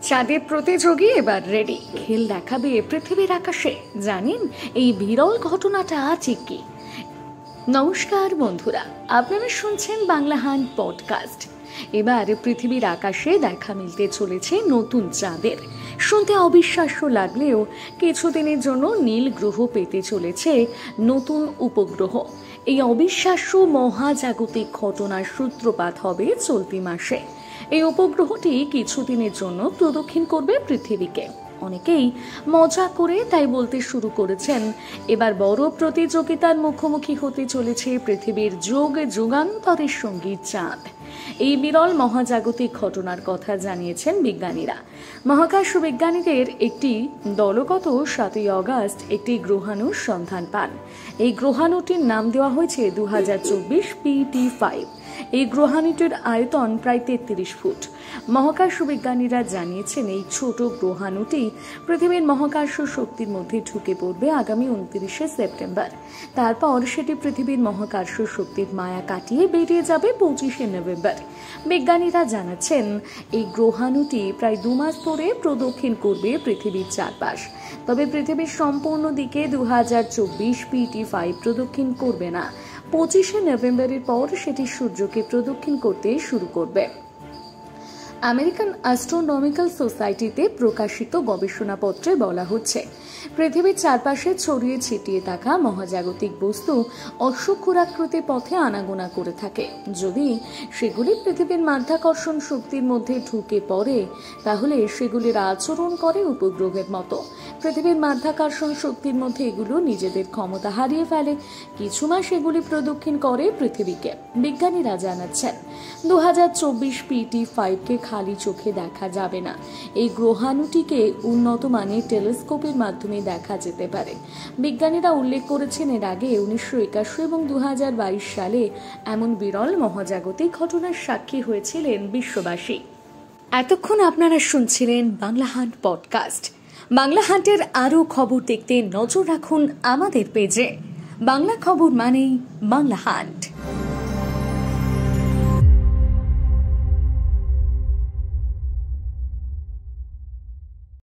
চাঁদে প্রতিযোগী এবার রেডি, খেল দেখাবে পৃথিবীর আকাশে। জানেন এই বিরল ঘটনাটা ঠিক কি? নমস্কার বন্ধুরা, আপনারা শুনছেন বাংলা হান্ট পডকাস্ট। এবার পৃথিবীর আকাশে দেখা মিলতে চলেছে নতুন চাঁদের। শুনতে অবিশ্বাস্য লাগলেও কিছুদিনের জন্য নীল গ্রহ পেতে চলেছে নতুন উপগ্রহ। এই অবিশ্বাস্য মহাজাগতিক ঘটনার সূত্রপাত হবে চলতি মাসে। এই উপগ্রহটি কিছুদিনের জন্য প্রদক্ষিণ করবে পৃথিবীকে। অনেকেই মজা করে তাই বলতে শুরু করেছেন, এবার বড় প্রতিযোগিতার মুখোমুখি হতে চলেছে পৃথিবীর যুগান্তরের সঙ্গী চাঁদ। এই বিরল মহাজাগতিক ঘটনার কথা জানিয়েছেন বিজ্ঞানীরা। মহাকাশ বিজ্ঞানীদের একটি দলগত 7 আগস্ট একটি গ্রহাণুর সন্ধান পান। এই গ্রহাণুটির নাম দেওয়া হয়েছে 2024 PT5। এই গ্রহাণুটির আয়তন প্রায় 33 ফুট। মহাকাশ বিজ্ঞানীরা জানিয়েছেন এই ছোট গ্রহাণুটি পৃথিবীর মহাকাশ শক্তির মধ্যে ঢুকে পড়বে আগামী 29 সেপ্টেম্বর। তারপর সেটি পৃথিবীর মহাকাশ শক্তির মায়া কাটিয়ে বেরিয়ে যাবে 25 নভেম্বর। বিজ্ঞানীরা জানাচ্ছেন এই গ্রহাণুটি প্রায় 2 মাস ধরে প্রদক্ষিণ করবে পৃথিবীর চারপাশ। তবে পৃথিবীর সম্পূর্ণ দিকে 2024 PT5 প্রদক্ষিণ করবে না। 25 নভেম্বরের পর সেটি সূর্যকে প্রদক্ষিণ করতে শুরু করবে। আমেরিকান অ্যাস্ট্রোনমিক্যাল সোসাইটিতে প্রকাশিত গবেষণাপত্রে বলা হচ্ছে, পৃথিবীর চারপাশে ছড়িয়ে ছিটিয়ে থাকা মহাজাগতিক বস্তু অশ্বক্ষুরাকৃতি পথে আনাগোনা করে থাকে। যদি সেগুলি পৃথিবীর মাধ্যাকর্ষণ শক্তির মধ্যে ঢুকে পড়ে, তাহলে সেগুলির আচরণ করে উপগ্রহের মতো। পৃথিবীর মাধ্যাকর্ষণ শক্তির মধ্যে এগুলো নিজেদের ক্ষমতা হারিয়ে ফেলে। কিছু মাস এগুলি প্রদক্ষিণ করে পৃথিবীকে। বিজ্ঞানীরা জানাচ্ছেন 2024 PT5কে খালি চোখে দেখা যাবে না। এই গ্রহাণুটিকে উন্নত মানের টেলিস্কোপের মাধ্যমে দেখা যেতে পারে। বিজ্ঞানীরা উল্লেখ করেছেন এর আগে 1981 এবং 2022 সালে এমন বিরল মহাজাগতিক ঘটনার সাক্ষী হয়েছিলেন বিশ্ববাসী। এতক্ষণ আপনারা শুনছিলেন বাংলা হান্ট পডকাস্ট। বাংলা হান্টের আরও খবর দেখতে নজর রাখুন আমাদের পেজে। বাংলা খবর মানেই বাংলা হান্ট।